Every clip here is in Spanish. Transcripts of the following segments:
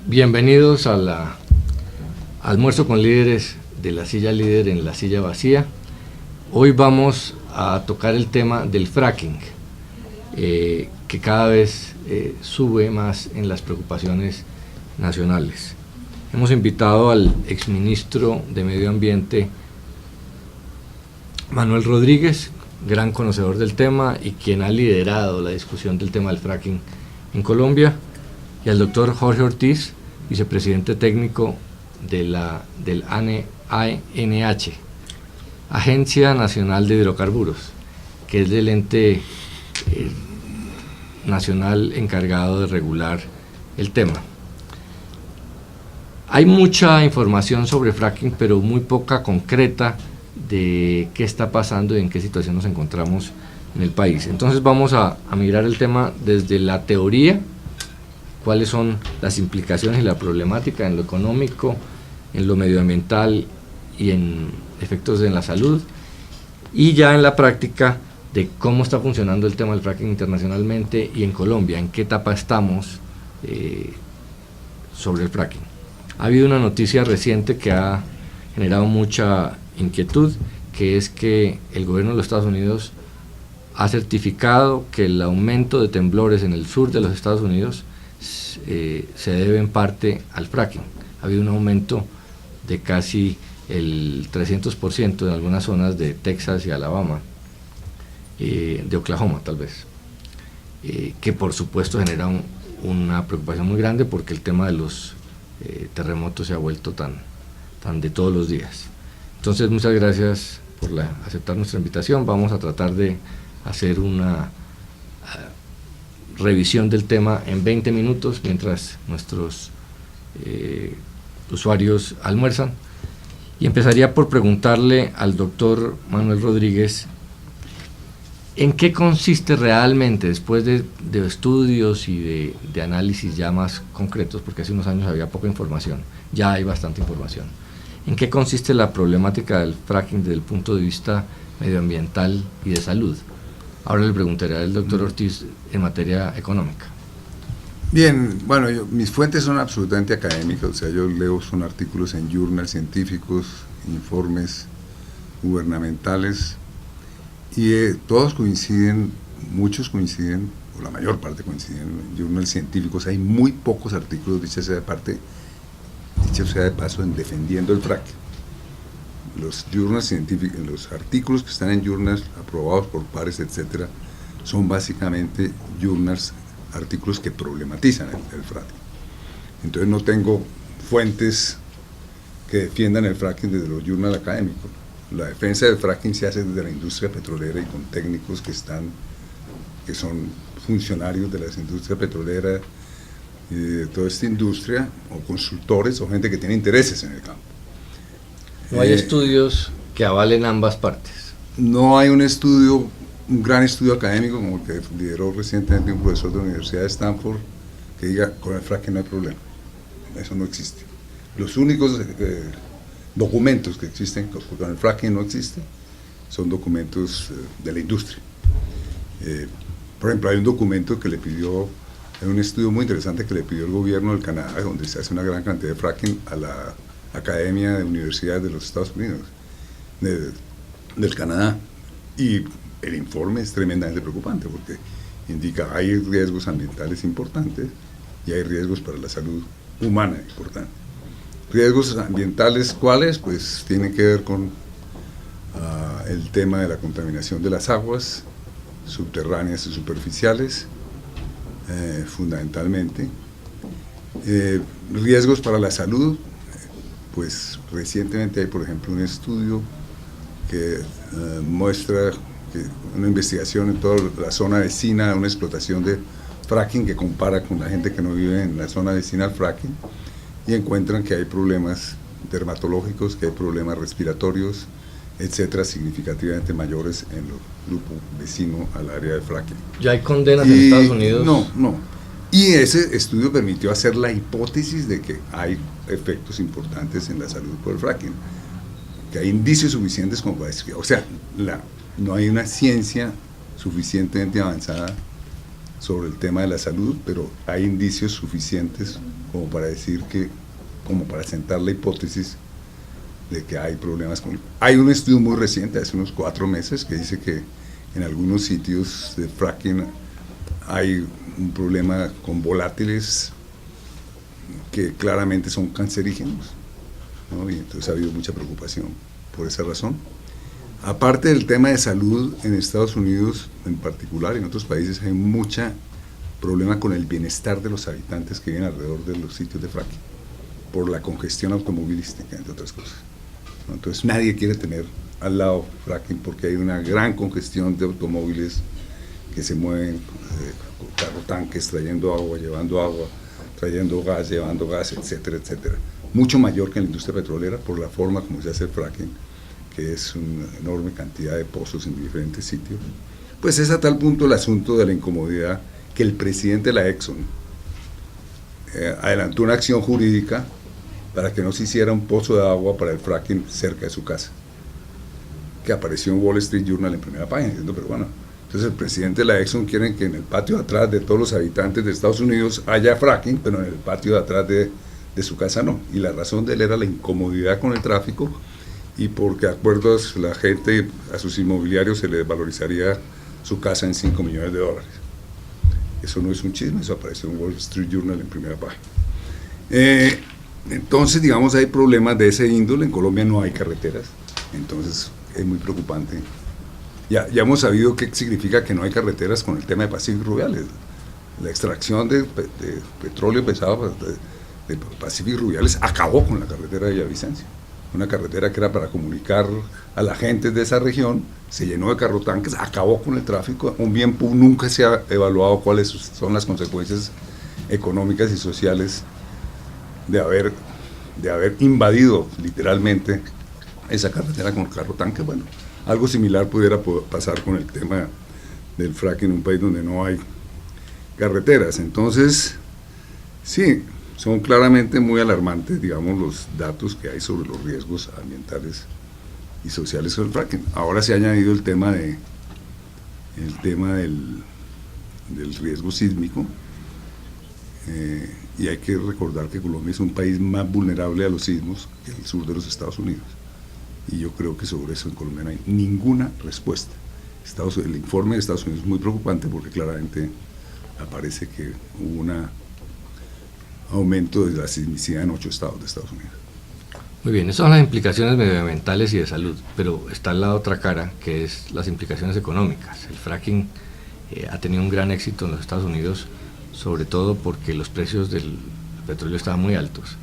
Bienvenidos a la almuerzo con líderes de la silla líder en la silla vacía. Hoy vamos a tocar el tema del fracking, que cada vez sube más en las preocupaciones nacionales. Hemos invitado al exministro de Medio Ambiente, Manuel Rodríguez, gran conocedor del tema y quien ha liderado la discusión del tema del fracking en Colombia, y al doctor Jorge Ortiz, vicepresidente técnico del ANH, Agencia Nacional de Hidrocarburos, que es el ente nacional encargado de regular el tema. Hay mucha información sobre fracking, pero muy poca concreta de qué está pasando y en qué situación nos encontramos en el país. Entonces vamos a mirar el tema desde la teoría, cuáles son las implicaciones y la problemática en lo económico, en lo medioambiental y en efectos en la salud, y ya en la práctica de cómo está funcionando el tema del fracking internacionalmente y en Colombia, en qué etapa estamos sobre el fracking. Ha habido una noticia reciente que ha generado mucha inquietud, que es que el gobierno de los Estados Unidos ha certificado que el aumento de temblores en el sur de los Estados Unidos se debe en parte al fracking. Ha habido un aumento de casi el 300% en algunas zonas de Texas y Alabama, de Oklahoma tal vez, que por supuesto genera una preocupación muy grande porque el tema de los terremotos se ha vuelto tan de todos los días. Entonces, muchas gracias por aceptar nuestra invitación. Vamos a tratar de hacer una revisión del tema en 20 minutos mientras nuestros usuarios almuerzan, y empezaría por preguntarle al doctor Manuel Rodríguez en qué consiste realmente, después de estudios y de análisis ya más concretos, porque hace unos años había poca información, ya hay bastante información, en qué consiste la problemática del fracking desde el punto de vista medioambiental y de salud. Ahora le preguntaré al doctor Ortiz en materia económica. Bien, bueno, mis fuentes son absolutamente académicas, o sea, yo leo son artículos en journals científicos, informes gubernamentales, y todos coinciden, muchos coinciden, o la mayor parte coinciden en journals científicos. Hay muy pocos artículos, dicho sea de paso, en defendiendo el fracking. Los journals científicos, los artículos que están en journals aprobados por pares, etcétera, son básicamente artículos que problematizan el fracking. Entonces no tengo fuentes que defiendan el fracking desde los journals académicos. La defensa del fracking se hace desde la industria petrolera y con técnicos que son funcionarios de la industria petrolera y de toda esta industria, o consultores o gente que tiene intereses en el campo. ¿No hay estudios que avalen ambas partes? No hay un gran estudio académico como el que lideró recientemente un profesor de la Universidad de Stanford que diga con el fracking no hay problema. Eso no existe. Los únicos documentos que existen con el fracking no existen son documentos de la industria. Por ejemplo, hay un documento que hay un estudio muy interesante que le pidió el gobierno del Canadá, donde se hace una gran cantidad de fracking, a la Academia de Universidades de los Estados Unidos, del Canadá, y el informe es tremendamente preocupante porque indica hay riesgos ambientales importantes y hay riesgos para la salud humana importantes. Riesgos ambientales, ¿cuáles? Pues tienen que ver con el tema de la contaminación de las aguas subterráneas y superficiales, fundamentalmente. Riesgos para la salud, pues recientemente hay, por ejemplo, un estudio que muestra una investigación en toda la zona vecina a una explotación de fracking, que compara con la gente que no vive en la zona vecina al fracking, y encuentran que hay problemas dermatológicos, que hay problemas respiratorios, etcétera, significativamente mayores en el grupo vecino al área del fracking. ¿Ya hay condenas en Estados Unidos? No. Y ese estudio permitió hacer la hipótesis de que hay efectos importantes en la salud por el fracking, que hay indicios suficientes como para decir, o sea, no hay una ciencia suficientemente avanzada sobre el tema de la salud, pero hay indicios suficientes como para decir que, como para sentar la hipótesis de que hay problemas con... Hay un estudio muy reciente, hace unos 4 meses, que dice que en algunos sitios de fracking hay un problema con volátiles que claramente son cancerígenos, ¿no? Y entonces ha habido mucha preocupación por esa razón. Aparte del tema de salud, en Estados Unidos en particular y en otros países hay mucho problema con el bienestar de los habitantes que viven alrededor de los sitios de fracking, por la congestión automovilística, entre otras cosas, ¿no? Entonces nadie quiere tener al lado fracking porque hay una gran congestión de automóviles que se mueven con carro-tanques, trayendo agua, llevando agua, trayendo gas, llevando gas, etcétera, etcétera. Mucho mayor que en la industria petrolera por la forma como se hace el fracking, que es una enorme cantidad de pozos en diferentes sitios. Pues es a tal punto el asunto de la incomodidad que el presidente de la Exxon adelantó una acción jurídica para que no se hiciera un pozo de agua para el fracking cerca de su casa, que apareció en Wall Street Journal en primera página, diciendo, pero bueno, entonces el presidente de la Exxon quiere que en el patio de atrás de todos los habitantes de Estados Unidos haya fracking, pero en el patio de atrás de su casa no. Y la razón de él era la incomodidad con el tráfico y porque, de acuerdo a la gente, a sus inmobiliarios se les valorizaría su casa en $5 millones. Eso no es un chisme, eso apareció en Wall Street Journal en primera página. Entonces, digamos, hay problemas de ese índole. En Colombia no hay carreteras, entonces es muy preocupante. Ya hemos sabido qué significa que no hay carreteras con el tema de Pacific Rubiales. La extracción de petróleo pesado de Pacific Rubiales acabó con la carretera de Villavicencio. Una carretera que era para comunicar a la gente de esa región, se llenó de carrotanques, acabó con el tráfico. Un bien nunca se ha evaluado cuáles son las consecuencias económicas y sociales de haber invadido literalmente esa carretera con carrotanques. Bueno, algo similar pudiera pasar con el tema del fracking en un país donde no hay carreteras. Entonces, sí, son claramente muy alarmantes, digamos, los datos que hay sobre los riesgos ambientales y sociales sobre el fracking. Ahora se ha añadido el tema del riesgo sísmico, y hay que recordar que Colombia es un país más vulnerable a los sismos que el sur de los Estados Unidos. Y yo creo que sobre eso en Colombia no hay ninguna respuesta. El informe de Estados Unidos es muy preocupante porque claramente aparece que hubo un aumento de la sismicidad en 8 estados de Estados Unidos. Muy bien, esas son las implicaciones medioambientales y de salud, pero está la otra cara, que es las implicaciones económicas. El fracking ha tenido un gran éxito en los Estados Unidos, sobre todo porque los precios del petróleo estaban muy altos.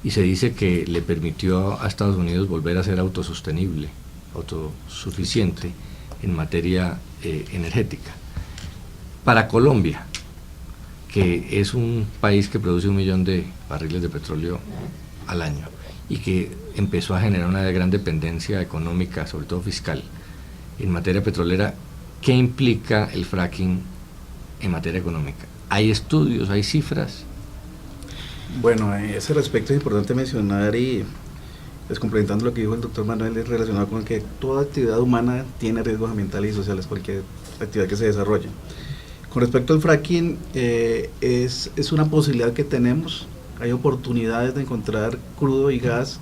Y se dice que le permitió a Estados Unidos volver a ser autosostenible, autosuficiente en materia energética. Para Colombia, que es un país que produce 1 millón de barriles de petróleo al año y que empezó a generar una gran dependencia económica, sobre todo fiscal, en materia petrolera, ¿qué implica el fracking en materia económica? ¿Hay estudios, hay cifras? Bueno, a ese respecto es importante mencionar, y pues complementando lo que dijo el doctor Manuel, es relacionado con que toda actividad humana tiene riesgos ambientales y sociales, cualquier actividad que se desarrolle. Con respecto al fracking, es una posibilidad que tenemos. Hay oportunidades de encontrar crudo y gas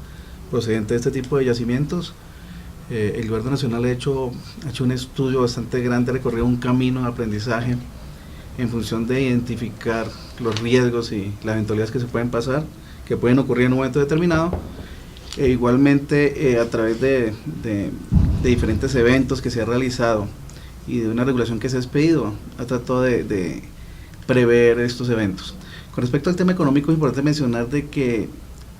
procedente de este tipo de yacimientos. El gobierno nacional ha hecho un estudio bastante grande, ha recorrido un camino de aprendizaje en función de identificar los riesgos y las eventualidades que se pueden pasar, que pueden ocurrir en un momento determinado. Igualmente, a través de diferentes eventos que se ha realizado y de una regulación que se ha expedido, ha tratado de prever estos eventos. Con respecto al tema económico, es importante mencionar de que,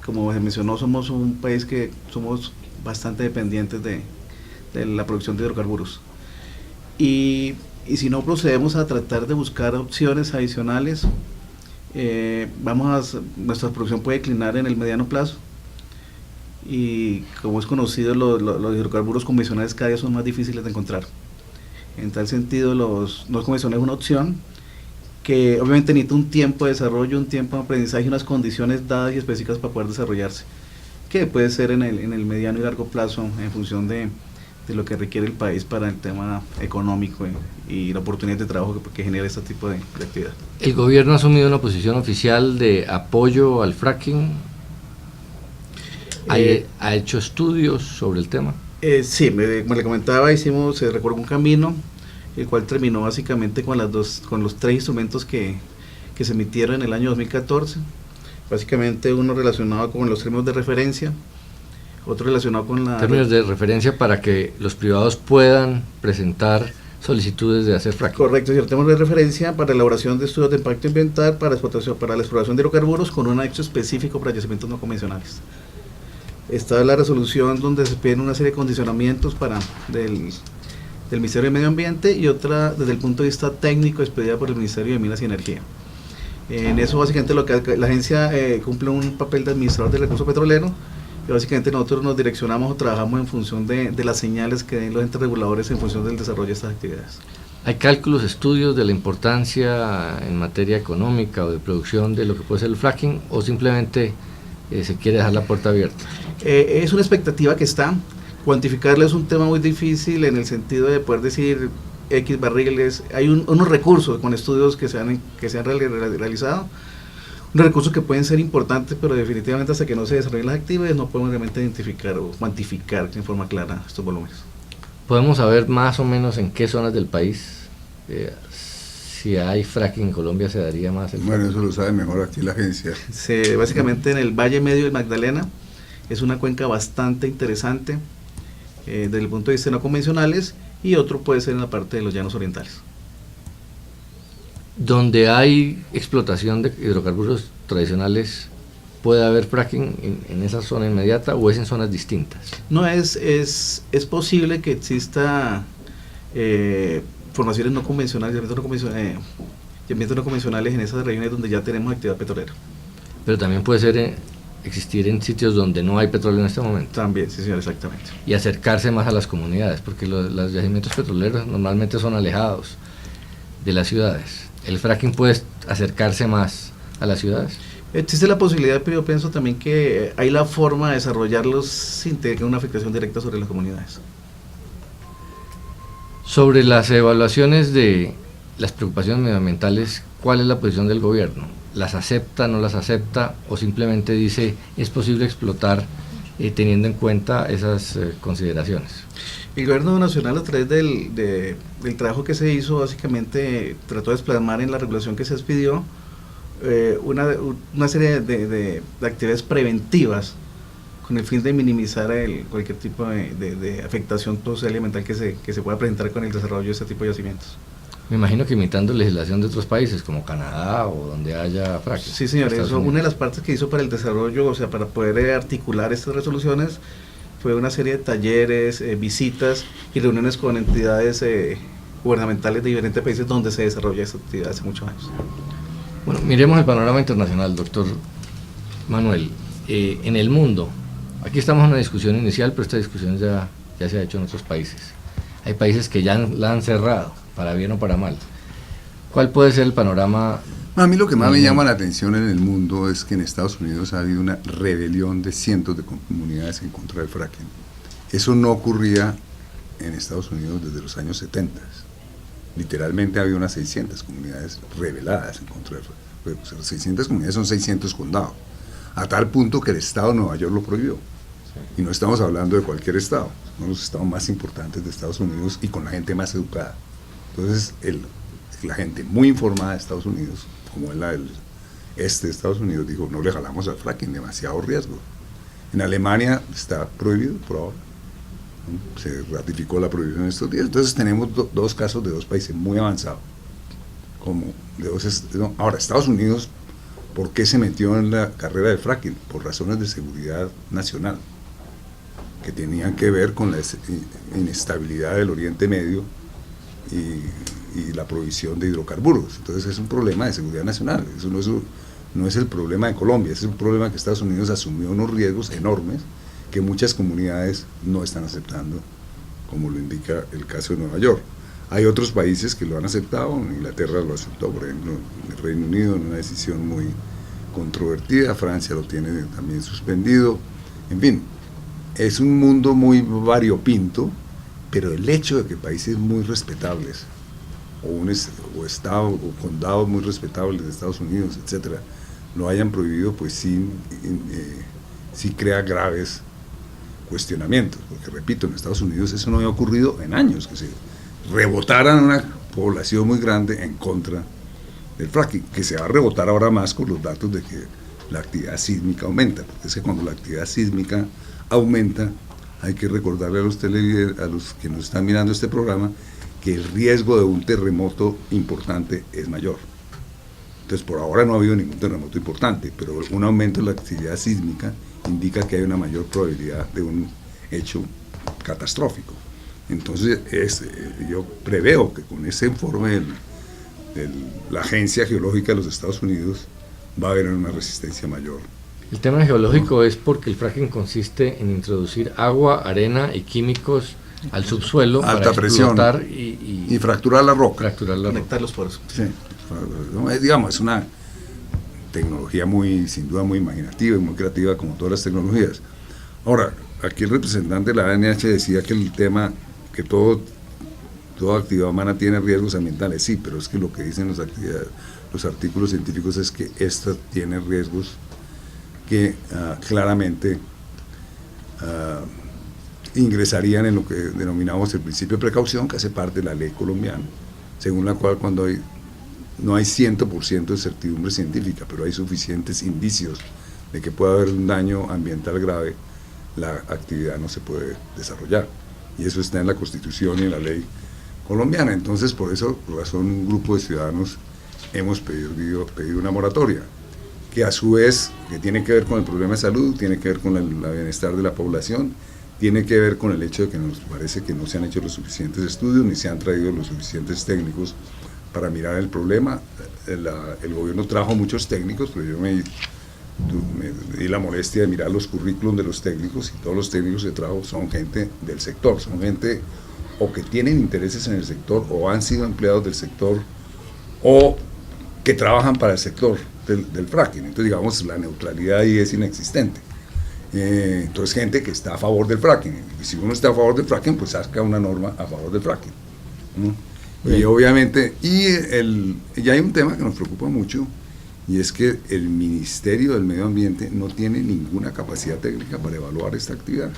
como se mencionó, somos un país que somos bastante dependientes de la producción de hidrocarburos. Y si no procedemos a tratar de buscar opciones adicionales, nuestra producción puede declinar en el mediano plazo. Y como es conocido, los hidrocarburos convencionales cada día son más difíciles de encontrar. En tal sentido, los no convencionales es una opción que obviamente necesita un tiempo de desarrollo, un tiempo de aprendizaje y unas condiciones dadas y específicas para poder desarrollarse, que puede ser en el mediano y largo plazo en función de lo que requiere el país para el tema económico y la oportunidad de trabajo que genera este tipo de actividad. ¿El gobierno ha asumido una posición oficial de apoyo al fracking? ¿Ha hecho estudios sobre el tema? Sí, como le comentaba, se recorrió un camino, el cual terminó básicamente con los 3 instrumentos que se emitieron en el año 2014, básicamente uno relacionado con los términos de referencia, otro relacionado con la... Términos de referencia para que los privados puedan presentar solicitudes de hacer fracking. Correcto, términos de referencia para elaboración de estudios de impacto ambiental para la exploración de hidrocarburos con un anexo específico para yacimientos no convencionales. Está la resolución donde se piden una serie de condicionamientos del Ministerio de Medio Ambiente y otra desde el punto de vista técnico expedida por el Ministerio de Minas y Energía. En eso básicamente lo que la agencia cumple un papel de administrador del recurso petrolero y básicamente nosotros nos direccionamos o trabajamos en función de las señales que den los entes reguladores en función del desarrollo de estas actividades. ¿Hay cálculos, estudios de la importancia en materia económica o de producción de lo que puede ser el fracking o simplemente se quiere dejar la puerta abierta? Es una expectativa que está. Cuantificarla es un tema muy difícil en el sentido de poder decir X barriles. Hay unos recursos con estudios que se han realizado, unos recursos que pueden ser importantes, pero definitivamente hasta que no se desarrollen las actividades no podemos realmente identificar o cuantificar en forma clara estos volúmenes. ¿Podemos saber más o menos en qué zonas del país, si hay fracking en Colombia, se daría más el fracking? Bueno, eso lo sabe mejor aquí la agencia. Básicamente en el Valle Medio del Magdalena es una cuenca bastante interesante desde el punto de vista no convencionales, y otro puede ser en la parte de los llanos orientales. Donde hay explotación de hidrocarburos tradicionales, ¿puede haber fracking en esa zona inmediata o es en zonas distintas? No, es posible que exista formaciones no convencionales, yacimientos no convencionales en esas regiones donde ya tenemos actividad petrolera. Pero también puede ser existir en sitios donde no hay petróleo en este momento. También, sí señor, exactamente. Y acercarse más a las comunidades, porque los yacimientos petroleros normalmente son alejados de las ciudades. ¿El fracking puede acercarse más a las ciudades? Existe la posibilidad, pero yo pienso también que hay la forma de desarrollarlos sin tener una afectación directa sobre las comunidades. Sobre las evaluaciones de las preocupaciones medioambientales, ¿cuál es la posición del gobierno? ¿Las acepta, no las acepta o simplemente dice es posible explotar teniendo en cuenta esas consideraciones? El gobierno nacional, a través del trabajo que se hizo, básicamente trató de plasmar en la regulación que se expidió una serie de actividades preventivas con el fin de minimizar cualquier tipo de afectación social y ambiental que se pueda presentar con el desarrollo de este tipo de yacimientos. Me imagino que imitando legislación de otros países como Canadá o donde haya fracking. Sí señor, eso, una de las partes que hizo para el desarrollo, o sea, para poder articular estas resoluciones, fue una serie de talleres, visitas y reuniones con entidades gubernamentales de diferentes países donde se desarrolla esta actividad hace muchos años. Bueno, miremos el panorama internacional, doctor Manuel. En el mundo, aquí estamos en una discusión inicial, pero esta discusión ya se ha hecho en otros países. Hay países que ya la han cerrado, para bien o para mal. ¿Cuál puede ser el panorama? A mí lo que más me llama la atención en el mundo es que en Estados Unidos ha habido una rebelión de cientos de comunidades en contra del fracking. Eso no ocurría en Estados Unidos desde los años 70. Literalmente había unas 600 comunidades rebeladas en contra del fracking. O sea, 600 comunidades son 600 condados, a tal punto que el estado de Nueva York lo prohibió. Y no estamos hablando de cualquier estado, son los estados más importantes de Estados Unidos y con la gente más educada. Entonces, la gente muy informada de Estados Unidos, como es la del este de Estados Unidos, dijo, no le jalamos al fracking, demasiado riesgo. En Alemania está prohibido por ahora, ¿no? Se ratificó la prohibición en estos días. Entonces tenemos dos casos de dos países muy avanzados. Ahora, Estados Unidos, ¿por qué se metió en la carrera del fracking? Por razones de seguridad nacional, que tenían que ver con la inestabilidad del Oriente Medio y la provisión de hidrocarburos. Entonces es un problema de seguridad nacional. Eso no es el problema de Colombia, es un problema que Estados Unidos asumió unos riesgos enormes que muchas comunidades no están aceptando, como lo indica el caso de Nueva York. Hay otros países que lo han aceptado, Inglaterra lo aceptó, por ejemplo, el Reino Unido en una decisión muy controvertida, Francia lo tiene también suspendido, en fin, es un mundo muy variopinto, pero el hecho de que países muy respetables o estado o condados muy respetables de Estados Unidos, etcétera, lo hayan prohibido, pues sí crea graves cuestionamientos, porque repito, en Estados Unidos eso no había ocurrido en años, que se rebotaran una población muy grande en contra del fracking, que se va a rebotar ahora más con los datos de que la actividad sísmica aumenta, porque es que cuando la actividad sísmica aumenta, hay que recordarle a los que nos están mirando este programa, que el riesgo de un terremoto importante es mayor. Entonces, por ahora no ha habido ningún terremoto importante, pero un aumento de la actividad sísmica indica que hay una mayor probabilidad de un hecho catastrófico. Entonces, yo preveo que con ese informe de la Agencia Geológica de los Estados Unidos va a haber una resistencia mayor. El tema geológico es porque el fracking consiste en introducir agua, arena y químicos al subsuelo alta para presión explotar y fracturar la roca. Conectar los poros. Sí, es una tecnología sin duda muy imaginativa y muy creativa, como todas las tecnologías. Ahora, aquí el representante de la ANH decía que el tema, que toda actividad humana tiene riesgos ambientales, sí, pero es que lo que dicen los artículos científicos es que esta tiene riesgos que claramente ingresarían en lo que denominamos el principio de precaución, que hace parte de la ley colombiana, según la cual cuando no hay 100% de certidumbre científica, pero hay suficientes indicios de que puede haber un daño ambiental grave, la actividad no se puede desarrollar. Y eso está en la Constitución y en la ley colombiana. Entonces, por esa razón, un grupo de ciudadanos hemos pedido una moratoria, que a su vez, que tiene que ver con el problema de salud, tiene que ver con el bienestar de la población, tiene que ver con el hecho de que nos parece que no se han hecho los suficientes estudios, ni se han traído los suficientes técnicos para mirar el problema. El gobierno trajo muchos técnicos, pero yo me di la molestia de mirar los currículums de los técnicos, y todos los técnicos que trajo son gente del sector, son gente o que tienen intereses en el sector, o han sido empleados del sector, o que trabajan para el sector del fracking. Entonces, digamos, la neutralidad ahí es inexistente. Entonces, gente que está a favor del fracking. Y si uno está a favor del fracking, pues saca una norma a favor del fracking, ¿no? Y obviamente, y hay un tema que nos preocupa mucho, y es que el Ministerio del Medio Ambiente no tiene ninguna capacidad técnica para evaluar esta actividad.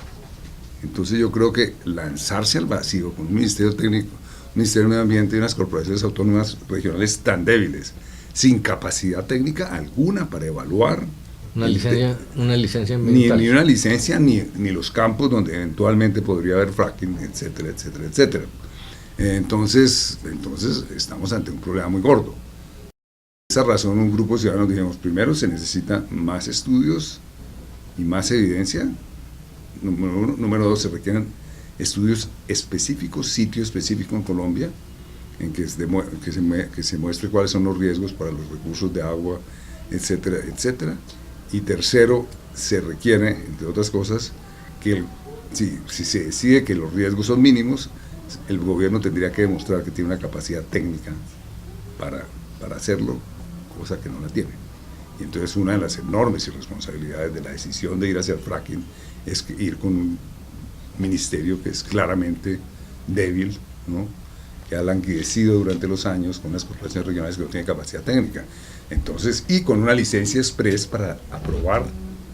Entonces yo creo que lanzarse al vacío con un ministerio técnico, un Ministerio del Medio Ambiente y unas corporaciones autónomas regionales tan débiles, sin capacidad técnica alguna para evaluar una licencia ambiental. Ni una licencia, ni los campos donde eventualmente podría haber fracking, etcétera, etcétera, etcétera. Entonces estamos ante un problema muy gordo. Por esa razón, un grupo de ciudadanos dijimos, primero se necesita más estudios y más evidencia. Número dos, se requieren estudios específicos, sitio específico en Colombia, en que se muestre cuáles son los riesgos para los recursos de agua, etcétera, etcétera. Y tercero, se requiere, entre otras cosas, que si se decide que los riesgos son mínimos, el gobierno tendría que demostrar que tiene una capacidad técnica para hacerlo, cosa que no la tiene. Y entonces una de las enormes irresponsabilidades de la decisión de ir hacia el fracking es ir con un ministerio que es claramente débil, ¿no?, que ha languidecido durante los años, con unas corporaciones regionales que no tienen capacidad técnica. Entonces, y con una licencia express para aprobar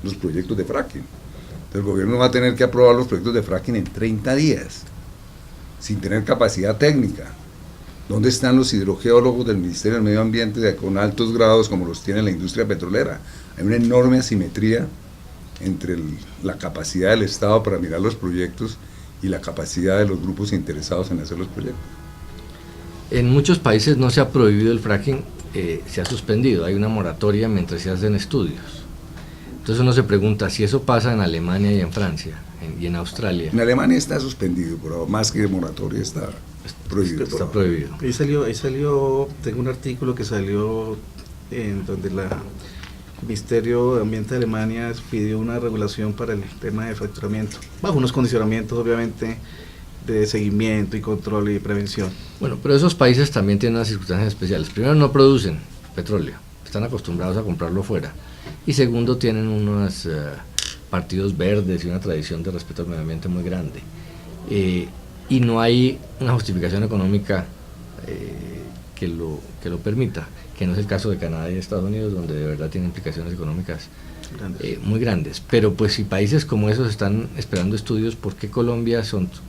los proyectos de fracking. Entonces el gobierno va a tener que aprobar los proyectos de fracking en 30 días, sin tener capacidad técnica. ¿Dónde están los hidrogeólogos del Ministerio del Medio Ambiente con altos grados como los tiene la industria petrolera? Hay una enorme asimetría entre la capacidad del Estado para mirar los proyectos y la capacidad de los grupos interesados en hacer los proyectos. En muchos países no se ha prohibido el fracking, se ha suspendido, hay una moratoria mientras se hacen estudios. Entonces uno se pregunta si eso pasa en Alemania y en Francia y en Australia. En Alemania está suspendido, pero más que moratoria está prohibido. Está prohibido. Ahí salió, tengo un artículo que salió en donde el Ministerio de Ambiente de Alemania pidió una regulación para el tema de fracturamiento, bajo unos condicionamientos obviamente de seguimiento y control y prevención. Bueno, pero esos países también tienen unas circunstancias especiales. Primero, no producen petróleo, están acostumbrados a comprarlo fuera. Y segundo, tienen unos partidos verdes y una tradición de respeto al medio ambiente muy grande. Y no hay una justificación económica que lo permita, que no es el caso de Canadá y Estados Unidos, donde de verdad tiene implicaciones económicas muy grandes. Pero pues si países como esos están esperando estudios, ¿por qué Colombia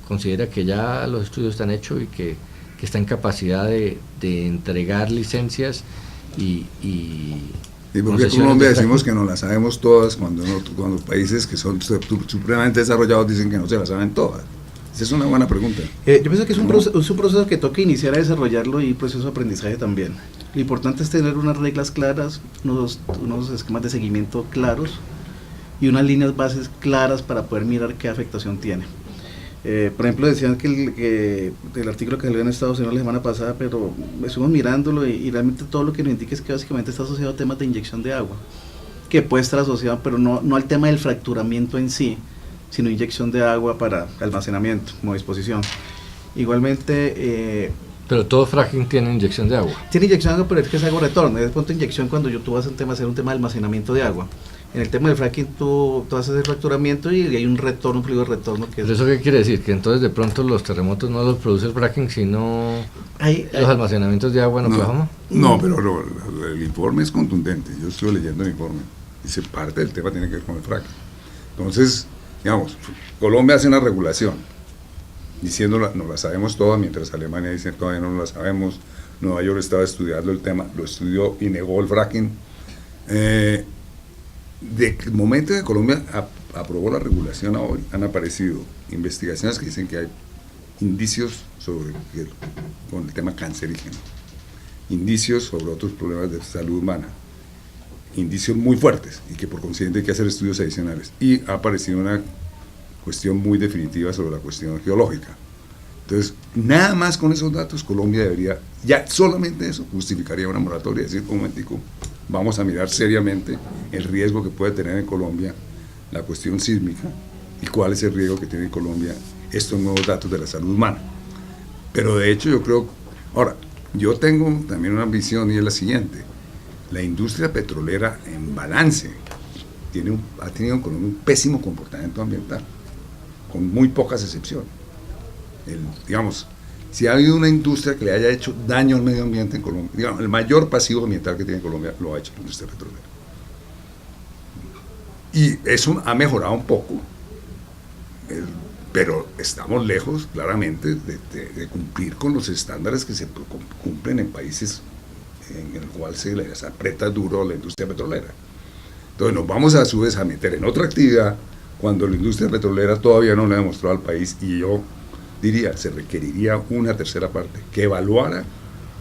considera que ya los estudios están hechos y que está en capacidad de entregar licencias y porque en Colombia decimos que no las sabemos todas, cuando países que son supremamente desarrollados dicen que no se las saben todas? Esa es una buena pregunta. Yo pienso que es un proceso que toca iniciar a desarrollarlo y proceso de aprendizaje también. Lo importante es tener unas reglas claras, unos esquemas de seguimiento claros y unas líneas bases claras para poder mirar qué afectación tiene. Por ejemplo, decían que el artículo que salió en Estados Unidos la semana pasada, pero estuvimos mirándolo y realmente todo lo que nos indica es que básicamente está asociado a temas de inyección de agua, que puede estar asociado, pero no al tema del fracturamiento en sí, sino inyección de agua para almacenamiento como disposición. Igualmente... pero todo fracking tiene inyección de agua. Tiene inyección de agua, pero es que es agua retorno. Es punto de inyección cuando tú vas a hacer un tema de almacenamiento de agua. En el tema del fracking tú haces el fracturamiento y hay un retorno, un fluido de retorno. ¿Eso qué quiere decir? Que entonces de pronto los terremotos no los produce el fracking, sino los almacenamientos de agua en Oklahoma. No, pero el informe es contundente. Yo estuve leyendo el informe. Dice, parte del tema tiene que ver con el fracking. Entonces, digamos, Colombia hace una regulación diciendo no la sabemos todas, mientras Alemania dice todavía no la sabemos. Nueva York estaba estudiando el tema, lo estudió y negó el fracking. De momento que Colombia aprobó la regulación a hoy, han aparecido investigaciones que dicen que hay indicios con el tema cancerígeno, indicios sobre otros problemas de salud humana, indicios muy fuertes y que por consiguiente hay que hacer estudios adicionales. Y ha aparecido una cuestión muy definitiva sobre la cuestión geológica. Entonces, nada más con esos datos, Colombia debería, ya solamente eso, justificaría una moratoria, decir, un momentico, vamos a mirar seriamente el riesgo que puede tener en Colombia la cuestión sísmica y cuál es el riesgo que tiene en Colombia estos nuevos datos de la salud humana. Pero de hecho yo creo, ahora, yo tengo también una visión y es la siguiente: la industria petrolera en balance ha tenido en Colombia un pésimo comportamiento ambiental, con muy pocas excepciones. Digamos, si ha habido una industria que le haya hecho daño al medio ambiente en Colombia, digamos, el mayor pasivo ambiental que tiene Colombia lo ha hecho la industria petrolera. Y eso ha mejorado un poco, pero estamos lejos, claramente, de cumplir con los estándares que se cumplen en países en el cual se les aprieta duro la industria petrolera. Entonces nos vamos a su vez a meter en otra actividad cuando la industria petrolera todavía no le ha demostrado al país, y yo diría, se requeriría una tercera parte que evaluara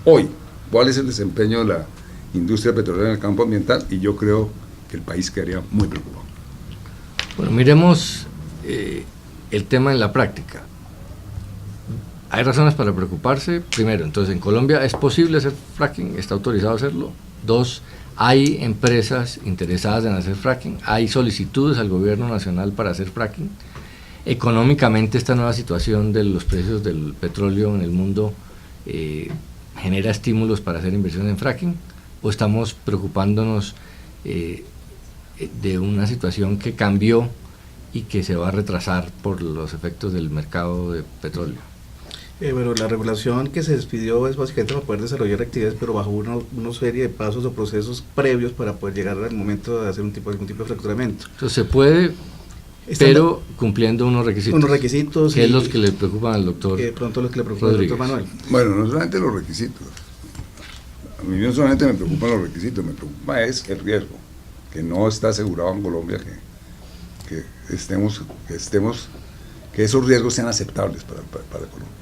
hoy cuál es el desempeño de la industria petrolera en el campo ambiental, y yo creo que el país quedaría muy preocupado. Bueno, miremos el tema en la práctica. Hay razones para preocuparse. Primero, entonces, en Colombia es posible hacer fracking, está autorizado a hacerlo. Dos, hay empresas interesadas en hacer fracking, hay solicitudes al gobierno nacional para hacer fracking. Económicamente, esta nueva situación de los precios del petróleo en el mundo genera estímulos para hacer inversiones en fracking, o estamos preocupándonos de una situación que cambió y que se va a retrasar por los efectos del mercado de petróleo. Bueno, la regulación que se despidió es básicamente para poder desarrollar actividades, pero bajo una serie de pasos o procesos previos para poder llegar al momento de hacer algún tipo de fracturamiento. Entonces se puede, pero cumpliendo unos requisitos. Unos requisitos. ¿Qué es los que le preocupan al doctor? Pronto los que le preocupan al doctor Manuel. Bueno, no solamente los requisitos. A mí no solamente me preocupan los requisitos, me preocupa es el riesgo, que no está asegurado en Colombia que esos riesgos sean aceptables para Colombia.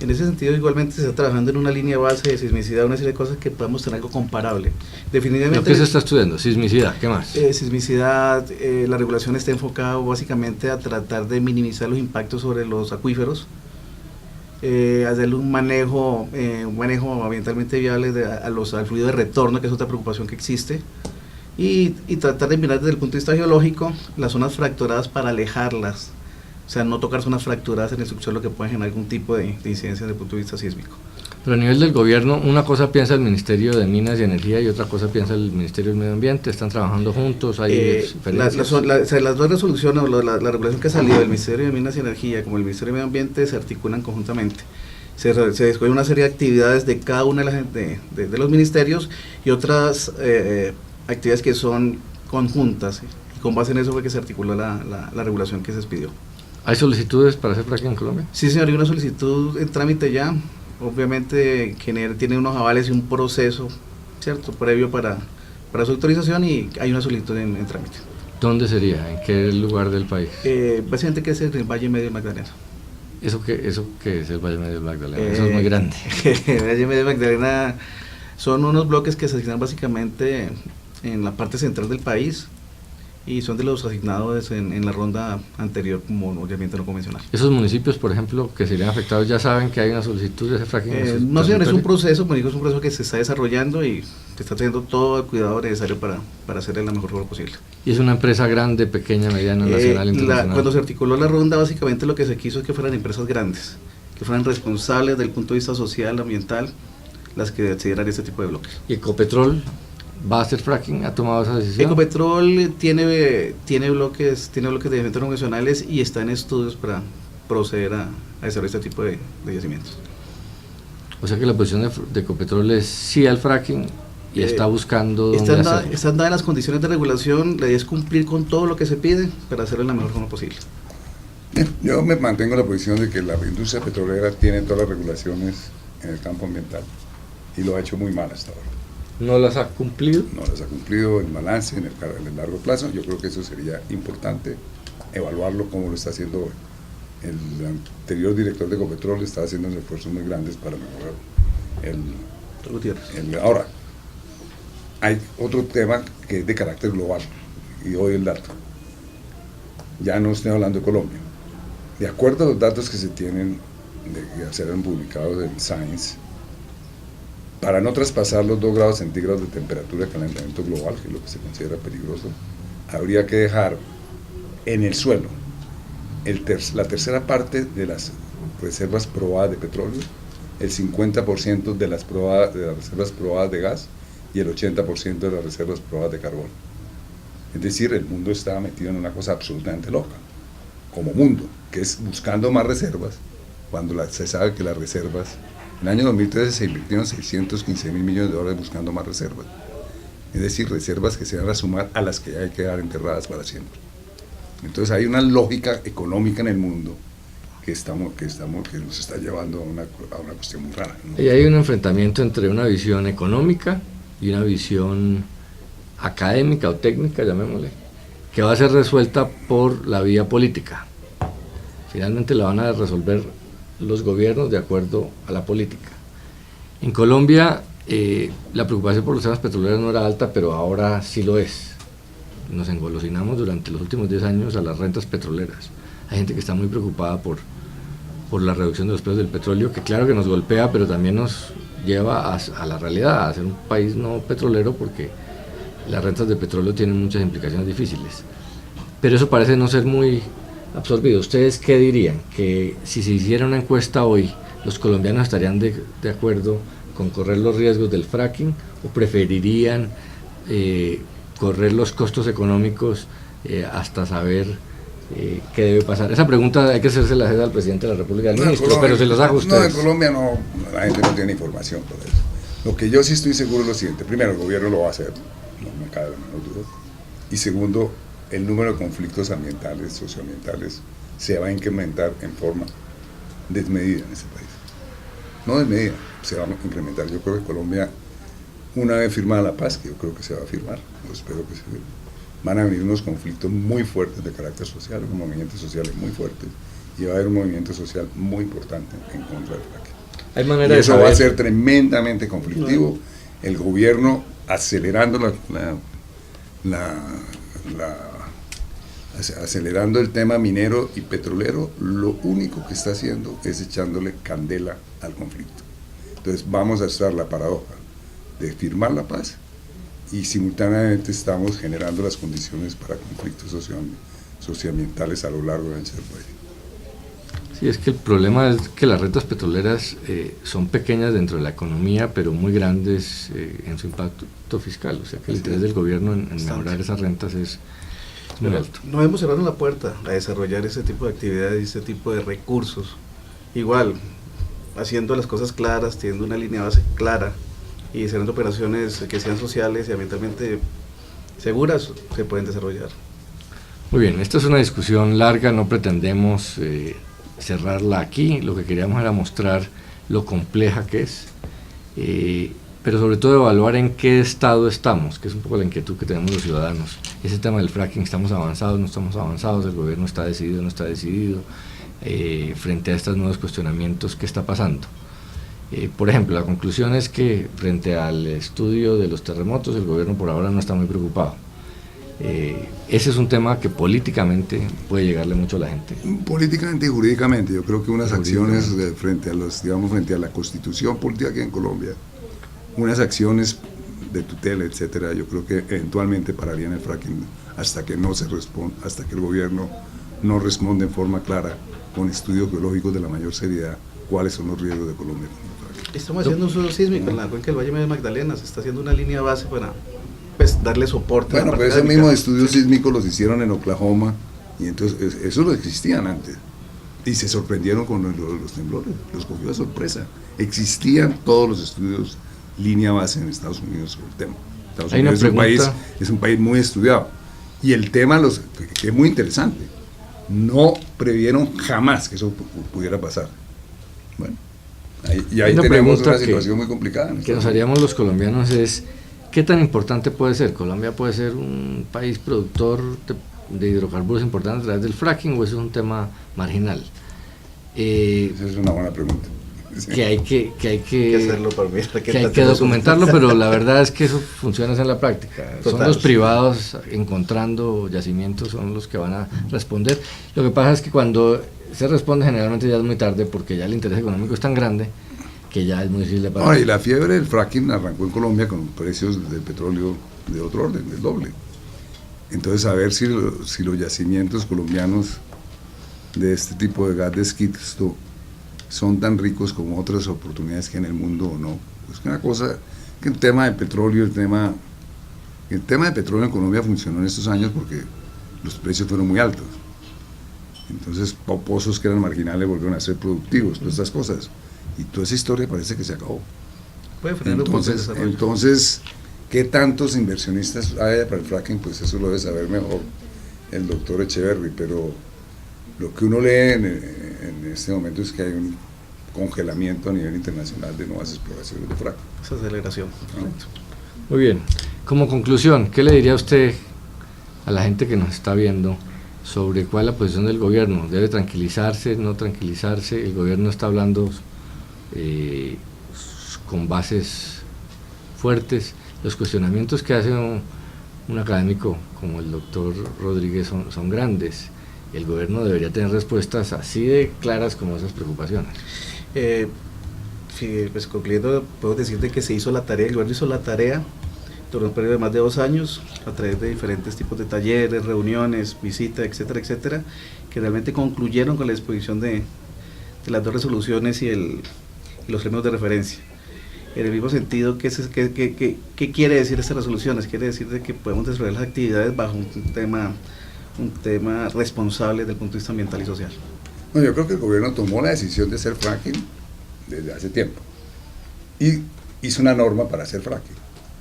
En ese sentido, igualmente se está trabajando en una línea base de sismicidad, una serie de cosas que podamos tener algo comparable. Definitivamente. ¿Lo que se está estudiando? Sismicidad, ¿qué más? Sismicidad, la regulación está enfocada básicamente a tratar de minimizar los impactos sobre los acuíferos, hacerle un manejo ambientalmente viable al fluido de retorno, que es otra preocupación que existe, y tratar de mirar desde el punto de vista geológico las zonas fracturadas para alejarlas. O sea, no tocar zonas fracturadas en el subsuelo que pueden generar algún tipo de incidencia desde el punto de vista sísmico. Pero a nivel del gobierno, una cosa piensa el Ministerio de Minas y Energía y otra cosa piensa el Ministerio del Medio Ambiente. ¿Están trabajando juntos? ¿Hay diferencias? Las dos resoluciones, la regulación que ha salido del Ministerio de Minas y Energía como el Ministerio de Medio Ambiente se articulan conjuntamente. se escoge una serie de actividades de cada una de los ministerios y otras actividades que son conjuntas, y con base en eso fue que se articuló la regulación que se expidió. ¿Hay solicitudes para hacer fracking en Colombia? Sí, señor, hay una solicitud en trámite ya, obviamente que tiene unos avales y un proceso, ¿cierto?, previo para su autorización, y hay una solicitud en trámite. ¿Dónde sería? ¿En qué lugar del país? Básicamente que es en el Valle Medio Magdalena. ¿Eso qué es el Valle Medio Magdalena? Eso es muy grande. El Valle Medio Magdalena son unos bloques que se asignan básicamente en la parte central del país y son de los asignados en la ronda anterior como obviamente no convencional. ¿Esos municipios, por ejemplo, que serían afectados, ya saben que hay una solicitud de ese fracking? No, señor, es un proceso, como digo, es un proceso que se está desarrollando y se está teniendo todo el cuidado necesario para hacerlo de la mejor forma posible. ¿Y es una empresa grande, pequeña, mediana, nacional, internacional? Cuando se articuló la ronda, básicamente lo que se quiso es que fueran empresas grandes, que fueran responsables del punto de vista social, ambiental, las que accedieran a este tipo de bloques. ¿Y Ecopetrol va a hacer fracking? ¿Ha tomado esa decisión? Ecopetrol tiene bloques de yacimientos convencionales y está en estudios para proceder a desarrollar este tipo de yacimientos. O sea que la posición de Ecopetrol es sí al fracking y está buscando dónde hacerlo. Están dadas las condiciones de regulación, la idea es cumplir con todo lo que se pide para hacerlo de la mejor forma posible. Yo me mantengo en la posición de que la industria petrolera tiene todas las regulaciones en el campo ambiental y lo ha hecho muy mal hasta ahora. ¿No las ha cumplido? No las ha cumplido en balance, en el largo plazo. Yo creo que eso sería importante evaluarlo como lo está haciendo hoy. El anterior director de Ecopetrol está haciendo unos esfuerzos muy grandes para mejorar ahora, hay otro tema que es de carácter global, y hoy el dato. Ya no estoy hablando de Colombia. De acuerdo a los datos que se tienen, que serán publicados en Science, para no traspasar los 2 grados centígrados de temperatura de calentamiento global, que es lo que se considera peligroso, habría que dejar en el suelo la tercera parte de las reservas probadas de petróleo, el 50% de las reservas probadas de gas y el 80% de las reservas probadas de carbón. Es decir, el mundo está metido en una cosa absolutamente loca, como mundo, que es buscando más reservas, cuando se sabe que las reservas, en el año 2013 se invirtieron 615 mil millones de dólares buscando más reservas. Es decir, reservas que se van a sumar a las que ya hay que quedar enterradas para siempre. Entonces hay una lógica económica en el mundo que nos está llevando a una cuestión muy rara, ¿no? Y hay un enfrentamiento entre una visión económica y una visión académica o técnica, llamémosle, que va a ser resuelta por la vía política. Finalmente la van a resolver los gobiernos de acuerdo a la política. En Colombia la preocupación por los temas petroleros no era alta, pero ahora sí lo es. Nos engolosinamos durante los últimos 10 años a las rentas petroleras. Hay gente que está muy preocupada por la reducción de los precios del petróleo, que claro que nos golpea, pero también nos lleva a la realidad, a ser un país no petrolero, porque las rentas de petróleo tienen muchas implicaciones difíciles. Pero eso parece no ser muy absorbido. ¿Ustedes qué dirían? Que si se hiciera una encuesta hoy, ¿los colombianos estarían de acuerdo con correr los riesgos del fracking o preferirían correr los costos económicos hasta saber qué debe pasar? Esa pregunta hay que hacérsela al presidente de la República, al ministro, pero se los hago a ustedes. No, en Colombia no, la gente no tiene información por eso. Lo que yo sí estoy seguro es lo siguiente: primero, el gobierno lo va a hacer, no me cabe la menor duda, y segundo, el número de conflictos ambientales, socioambientales, se va a incrementar en forma desmedida en ese país. No desmedida, se va a incrementar. Yo creo que Colombia, una vez firmada la paz, que yo creo que se va a firmar, yo espero que se firme, van a venir unos conflictos muy fuertes de carácter social, unos movimientos sociales muy fuertes, y va a haber un movimiento social muy importante en contra del fracking. Hay manera y eso de saber. Va a ser tremendamente conflictivo. El gobierno acelerando acelerando el tema minero y petrolero, lo único que está haciendo es echándole candela al conflicto. Entonces vamos a estar la paradoja de firmar la paz y simultáneamente estamos generando las condiciones para conflictos socioambientales a lo largo de ese país. Sí, es que el problema es que las rentas petroleras son pequeñas dentro de la economía, pero muy grandes en su impacto fiscal. O sea que el interés del gobierno en mejorar esas rentas es muy alto. No hemos cerrado la puerta a desarrollar ese tipo de actividades y ese tipo de recursos. Igual, haciendo las cosas claras, teniendo una línea base clara y haciendo operaciones que sean sociales y ambientalmente seguras, se pueden desarrollar. Muy bien, esta es una discusión larga, no pretendemos cerrarla aquí, lo que queríamos era mostrar lo compleja que es, pero sobre todo evaluar en qué estado estamos, que es un poco la inquietud que tenemos los ciudadanos. Ese tema del fracking, ¿estamos avanzados, no estamos avanzados? ¿El gobierno está decidido, no está decidido? Frente a estos nuevos cuestionamientos, ¿qué está pasando? Por ejemplo, la conclusión es que frente al estudio de los terremotos, el gobierno por ahora no está muy preocupado. Ese es un tema que políticamente puede llegarle mucho a la gente. Políticamente y jurídicamente, yo creo que unas acciones frente a la constitución política que hay en Colombia, unas acciones de tutela, etcétera, yo creo que eventualmente pararían el fracking hasta que no se responda, hasta que el gobierno no responda en forma clara, con estudios geológicos de la mayor seriedad, cuáles son los riesgos de Colombia con el fracking. Estamos haciendo un uso sísmico en la cuenca del Valle de Magdalena, se está haciendo una línea base para pues, darle soporte. Bueno, pero esos mismos estudios sísmicos los hicieron en Oklahoma, y entonces eso lo existían antes, y se sorprendieron con los temblores, los cogió de sorpresa. Existían todos los estudios línea base en Estados Unidos sobre el tema. Estados Unidos es un país muy estudiado, y el tema que es muy interesante, no previeron jamás que eso pudiera pasar. Bueno, ahí tenemos una situación muy complicada. Que nos haríamos los colombianos es, ¿qué tan importante puede ser? ¿Colombia puede ser un país productor de hidrocarburos importantes a través del fracking, o eso es un tema marginal? Esa es una buena pregunta. Sí. Que hay que hacerlo documentarlo, pero la verdad es que eso funciona en la práctica. Total. Son los privados encontrando yacimientos, son los que van a responder. Lo que pasa es que cuando se responde generalmente ya es muy tarde, porque ya el interés económico es tan grande que ya es muy difícil de parar. Y la fiebre del fracking arrancó en Colombia con precios del petróleo de otro orden, del doble. Entonces, a ver si los yacimientos colombianos de este tipo de gas de esquisto son tan ricos como otras oportunidades que en el mundo o no. Es una cosa que el tema de petróleo, el tema de petróleo en Colombia funcionó en estos años porque los precios fueron muy altos. Entonces pozos que eran marginales volvieron a ser productivos, todas estas cosas. Y toda esa historia parece que se acabó. Entonces, ¿qué tantos inversionistas hay para el fracking? Pues eso lo debe saber mejor el doctor Echeverry, pero lo que uno lee en este momento es que hay un congelamiento a nivel internacional de nuevas exploraciones de fracking. Esa aceleración. Muy bien. Como conclusión, ¿qué le diría usted a la gente que nos está viendo sobre cuál es la posición del gobierno? ¿Debe tranquilizarse, no tranquilizarse? El gobierno está hablando con bases fuertes. Los cuestionamientos que hace un académico como el doctor Rodríguez son grandes. El gobierno debería tener respuestas así de claras como esas preocupaciones. Pues concluyendo, puedo decirte que se hizo la tarea, el gobierno hizo la tarea durante un periodo de más de 2 años, a través de diferentes tipos de talleres, reuniones, visitas, etcétera, etcétera, que realmente concluyeron con la disposición de las 2 resoluciones y los términos de referencia. En el mismo sentido, ¿qué quiere decir estas resoluciones? Quiere decir de que podemos desarrollar las actividades bajo un tema responsable desde el punto de vista ambiental y social. Bueno, yo creo que el gobierno tomó la decisión de hacer fracking desde hace tiempo y hizo una norma para hacer fracking,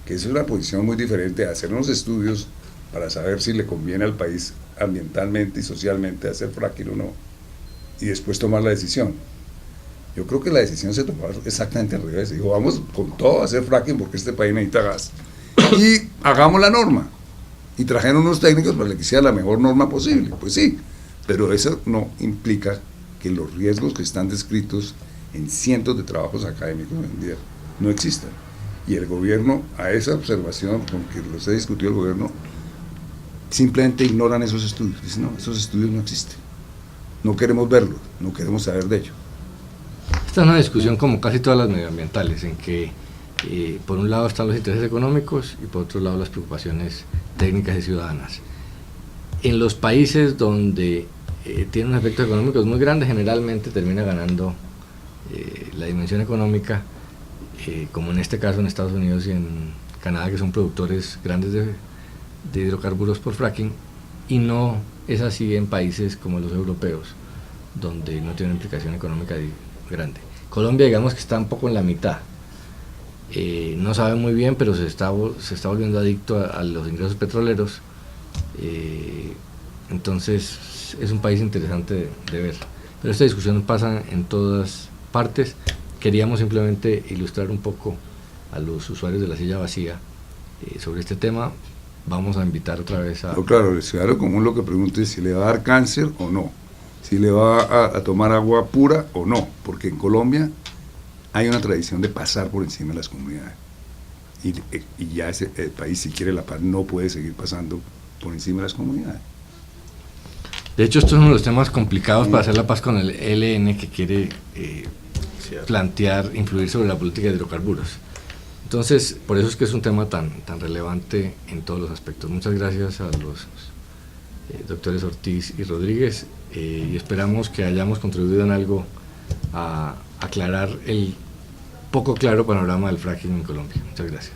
que es una posición muy diferente a hacer unos estudios para saber si le conviene al país ambientalmente y socialmente hacer fracking o no, y después tomar la decisión. Yo creo que la decisión se tomó exactamente al revés. Dijo, vamos con todo a hacer fracking porque este país necesita gas. Y hagamos la norma. Y trajeron unos técnicos para que hiciera la mejor norma posible. Pues sí, pero eso no implica que los riesgos que están descritos en cientos de trabajos académicos hoy en día no existan. Y el gobierno, a esa observación con que los he discutido el gobierno, simplemente ignoran esos estudios. Dicen, no, esos estudios no existen. No queremos verlos, no queremos saber de ellos. Esta es una discusión como casi todas las medioambientales, en que por un lado están los intereses económicos y por otro lado las preocupaciones técnicas y ciudadanas. En los países donde tienen unos efectos económicos muy grandes, generalmente termina ganando la dimensión económica, como en este caso en Estados Unidos y en Canadá, que son productores grandes de hidrocarburos por fracking, y no es así en países como los europeos, donde no tiene una implicación económica grande. Colombia, digamos que está un poco en la mitad. No sabe muy bien, pero se está volviendo adicto a los ingresos petroleros. Entonces es un país interesante de ver. Pero esta discusión pasa en todas partes. Queríamos simplemente ilustrar un poco a los usuarios de la silla vacía sobre este tema. Vamos a invitar otra vez a... No, claro, el ciudadano común lo que pregunta es si le va a dar cáncer o no, si le va a tomar agua pura o no, porque en Colombia hay una tradición de pasar por encima de las comunidades. Y ya el país, si quiere la paz, no puede seguir pasando por encima de las comunidades. De hecho, esto es uno de los temas complicados para hacer la paz con el ELN, que quiere plantear, influir sobre la política de hidrocarburos. Entonces, por eso es que es un tema tan relevante en todos los aspectos. Muchas gracias a los doctores Ortiz y Rodríguez, y esperamos que hayamos contribuido en algo a aclarar el poco claro panorama del fracking en Colombia. Muchas gracias.